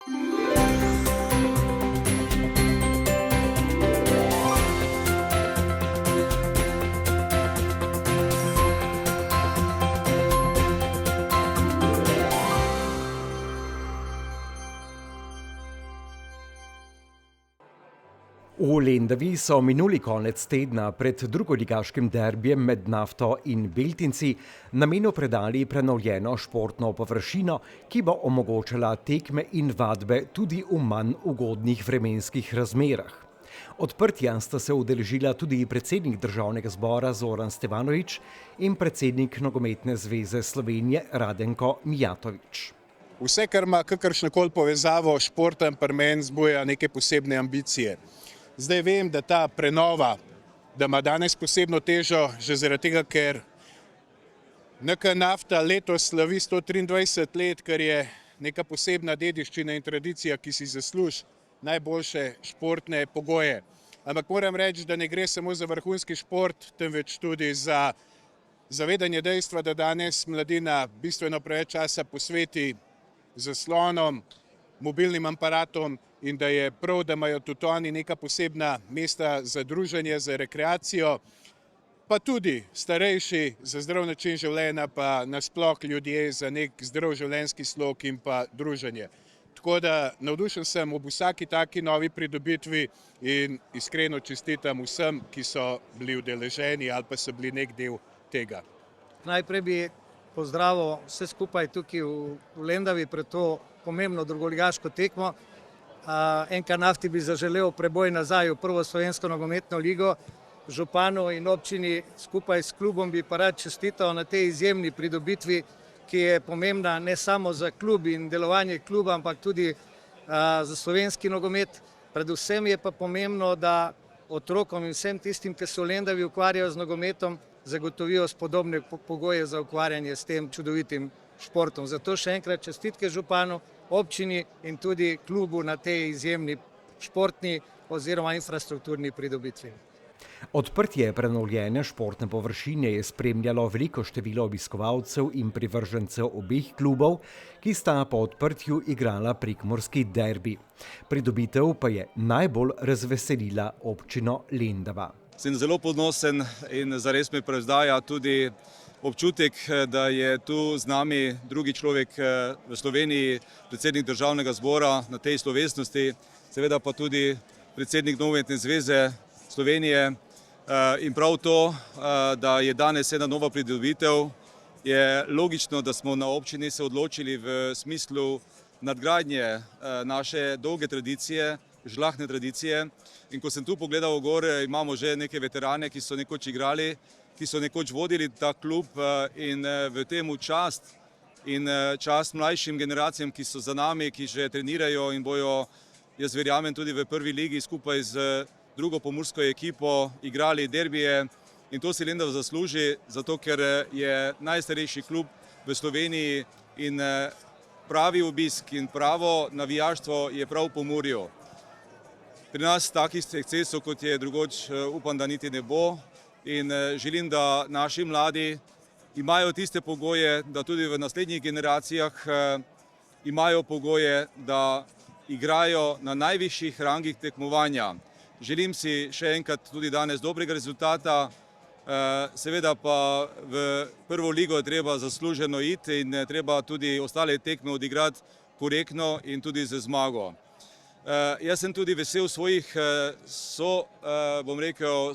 V Lendavi so minuli konec tedna pred drugoligaškim derbijem med Nafto in Beltinci namenu predali prenovljeno športno površino, ki bo omogočala tekme in vadbe tudi v manj ugodnih vremenskih razmerah. Odprtja sta se udeležila tudi predsednik Državnega zbora Zoran Stevanović in predsednik Nogometne zveze Slovenije Radenko Mijatović. Vse, kar ima kakršnokoli povezavo s športom, pri meni zbuja neke posebne ambicije. Zdaj vem, da ta prenova, da ima danes posebno težo, že zaradi tega, ker NK Nafta letos slavi 123 let, kar je neka posebna dediščina in tradicija, ki si zasluži najboljše športne pogoje. Ampak moram reči, da ne gre samo za vrhunski šport, temveč tudi za zavedanje dejstva, da danes mladina bistveno preveč časa posveti zaslonom, mobilnim aparatom, in da je prav, da imajo tudi oni neka posebna mesta za druženje, za rekreacijo, pa tudi starejši za zdrav način življenja, pa nasploh ljudje za nek zdrav življenjski slog in pa druženje. Tako da navdušen sem ob vsaki taki novi pridobitvi in iskreno čestitam vsem, ki so bili udeleženi ali pa so bili nek del tega. Najprej bi pozdravil vse skupaj tukaj v Lendavi pred to pomembno drugoligaško tekmo. NK Nafti bi zaželel preboj nazaj v prvo slovensko nogometno ligo. Županu in občini skupaj s klubom bi pa rad čestital na tej izjemni pridobitvi, ki je pomembna ne samo za klub in delovanje kluba, ampak tudi za slovenski nogomet. Predvsem je pa pomembno, da otrokom in vsem tistim, ki se v Lendavi ukvarjajo z nogometom, zagotovijo spodobne pogoje za ukvarjanje s tem čudovitim športom. Zato še enkrat čestitke županu, občini in tudi klubu na tej izjemni športni oziroma infrastrukturni pridobitvi. Odprtje prenovljene športne površine je spremljalo veliko število obiskovalcev in privržencev obeh klubov, ki sta po odprtju igrala prekmurski derbi. Pridobitev pa je najbolj razveselila občino Lendava. Sem zelo ponosen in zares me prevzdaja tudi občutek, da je tu z nami drugi človek v Sloveniji, predsednik Državnega zbora na tej slovesnosti, seveda pa tudi predsednik Nogometne zveze Slovenije. In prav to, da je danes ena nova pridobitev, je logično, da smo na občini se odločili v smislu nadgradnje naše dolge tradicije, žlahne tradicije. In ko sem tu pogledal gor, imamo že neke veterane, ki so nekoč igrali, ki so nekoč vodili ta klub in v temu čast mlajšim generacijam, ki so za nami, ki že trenirajo in bojo, jaz verjamem, tudi v prvi ligi skupaj z drugo pomursko ekipo igrali derbije. In to si Lendava zasluži, zato ker je najstarejši klub v Sloveniji in pravi obisk in pravo navijaštvo je prav v Pomurju. Pri nas takih ekscesov, kot je drugoč, upam, da niti ne bo. In želim, da naši mladi imajo tiste pogoje, da tudi v naslednjih generacijah imajo pogoje, da igrajo na najvišjih rangih tekmovanja. Želim si še enkrat tudi danes dobrega rezultata, seveda pa v prvo ligo je treba zasluženo iti in treba tudi ostale tekme odigrati korektno in tudi z zmago. Jaz sem tudi vesel svojih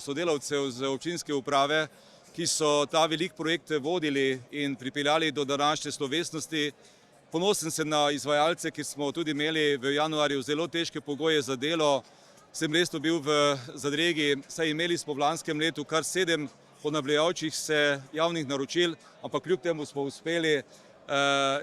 sodelavcev z občinske uprave, ki so ta velik projekt vodili in pripeljali do današnje slovesnosti. Ponosen sem na izvajalce, ki smo tudi imeli v januarju zelo težke pogoje za delo. Sem resno bil v zadregi, saj imeli smo v lanskem letu kar 7 ponavljajočih se javnih naročil, ampak kljub temu smo uspeli.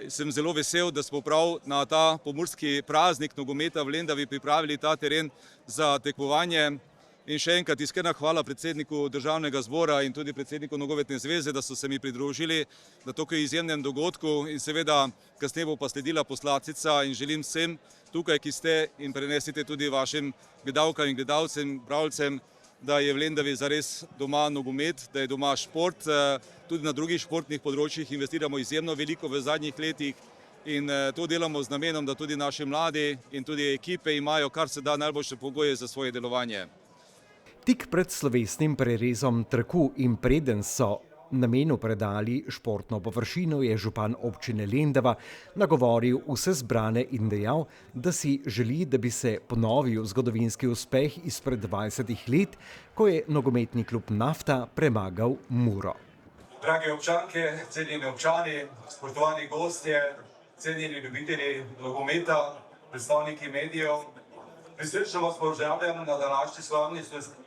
Sem zelo vesel, da smo prav na ta pomurski praznik nogometa v Lendavi pripravili ta teren za tekmovanje. In še enkrat iskrena hvala predsedniku Državnega zbora in tudi predsedniku Nogometne zveze, da so se mi pridružili na tokaj izjemnem dogodku in seveda kasneje bo pa sledila poslastica in želim vsem tukaj, ki ste in prenesite tudi vašim gledalkam in gledalcem, bralcem, da je v Lendavi zares doma nogomet, da je doma šport. Tudi na drugih športnih področjih investiramo izjemno veliko v zadnjih letih In to delamo z namenom, da tudi naši mladi in tudi ekipe imajo kar se da najboljše pogoje za svoje delovanje. Tik pred slovesnim prerezom traku in preden so namenu predali športno površino, je župan občine Lendava nagovoril vse zbrane in dejal, da si želi, da bi se ponovil zgodovinski uspeh izpred 20 let, ko je nogometni klub Nafta premagal Muro. Dragi občanke, cenjeni občani, spoštovani gostje, cenjeni ljubitelji nogometa, predstavniki medijev, prisrčno vas pozdravljam na današnji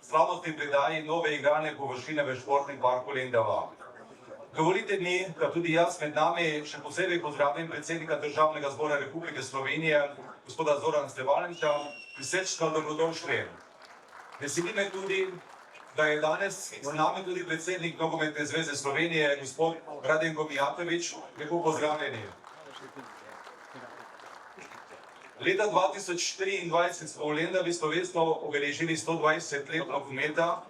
slavnostni predaji nove igralne površine v športnem parku Lendava. Dovolite mi, da tudi jaz med nami še posebej pozdravim predsednika Državnega zbora Republike Slovenije, gospoda Zorana Stevanovića, prisrčno dobrodošli. Veseli me tudi, da je danes z nami tudi predsednik Nogometne zveze Slovenije, gospod Radenko Mijatović. Lepo pozdravljeni. Leta 2023 smo v Lendavi slovesno obeležili 120 let nogometa,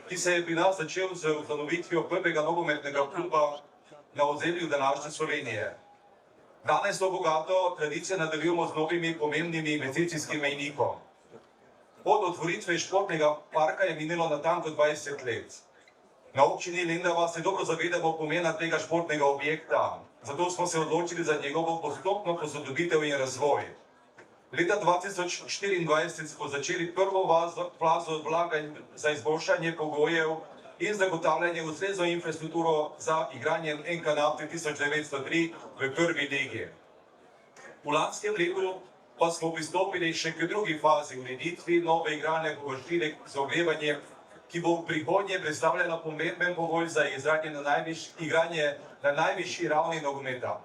ki se je pri nas začel z ustanovitvijo prvega nogometnega kluba na ozemlju današnje Slovenije. Danes to bogato tradicijo nadaljujemo z novimi pomembnimi investicijskimi mejnikom. Od otvoritve športnega parka je minilo natanko 20 let. Na občini Lendava se dobro zavedamo pomena tega športnega objekta, zato smo se odločili za njegovo postopno posodobitev in razvoj. Leta 2024 smo začeli prvo fazo vlaganj za izboljšanje pogojev in zagotavljanje ustrezno infrastrukturo za igranje NK Nafte 1903 v prvi ligi. V lanskem letu pa smo pristopili še k drugi fazi ureditvi nove igralne površine za ogrevanje, ki bo v prihodnje predstavljala pomemben pogoj za igranje na najvišji ravni nogometa.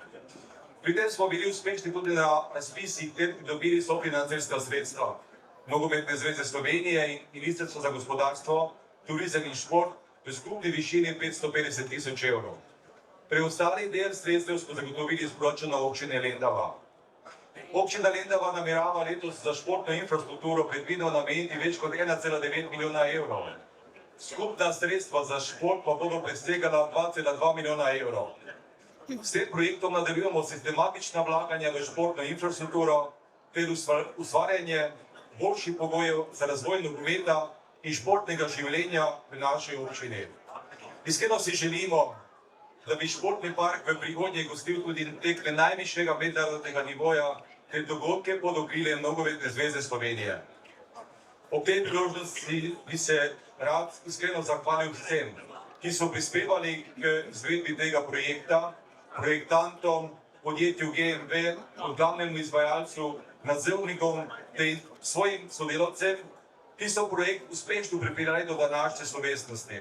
Pri tem smo bili uspešni tudi na razpisih, kjer dobili sofinancerska sredstva Nogometne zveze Slovenije in Ministrstva za gospodarstvo, turizem in šport v skupni višini 550 000 evrov. Preostali del sredstev smo zagotovili iz proračuna občine Lendava. Občina Lendava namerava letos za športno infrastrukturo predvideno nameniti več kot 1,9 milijona evrov. Skupna sredstva za šport pa bodo presegala 2,2 milijona evrov. S tem projektom nadaljujemo sistematična vlaganja v športno infrastrukturo ter ustvarjanje boljših pogojev za razvoj nogometa in športnega življenja v naši občini. Iskreno si želimo, da bi športni park v prihodnje gostil tudi tekme najvišjega mednarodnega nivoja ter dogodke pod okriljem Nogometne zveze Slovenije. Ob tej priložnosti bi se rad iskreno zahvalil vsem, ki so prispevali k izvedbi tega projekta, projektantom, podjetju GMV, glavnemu izvajalcu, nadzornikom ter svojim sodelavcem, ki so projekt uspešno pripeljali do današnje slovesnosti.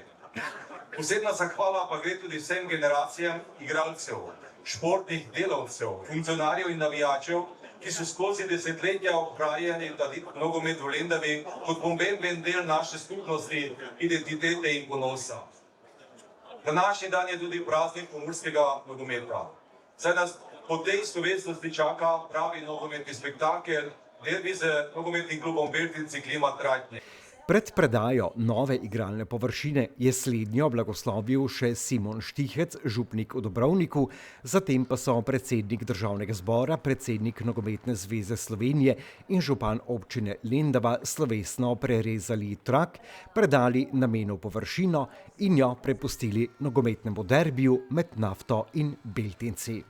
Posebna zahvala pa gre tudi vsem generacijam igralcev, športnih delavcev, funkcionarjev in navijačev, ki so skozi desetletja ohranjali nogomet v Lendavi kot pomemben del naše skupnosti, identitete in ponosa. Današnji dan je tudi praznik pomurskega nogometa. Saj nas po tej slovesnosti čaka pravi nogometni spektakel, derbi z nogometnim klubom Beltinci Klima Tratnje. Pred predajo nove igralne površine je slednjo blagoslovil še Simon Štihec, župnik v Dubrovniku, zatem pa so predsednik Državnega zbora, predsednik Nogometne zveze Slovenije in župan občine Lendava slovesno prerezali trak, predali namenu površino in jo prepustili nogometnemu derbiju med Nafto in Beltinci.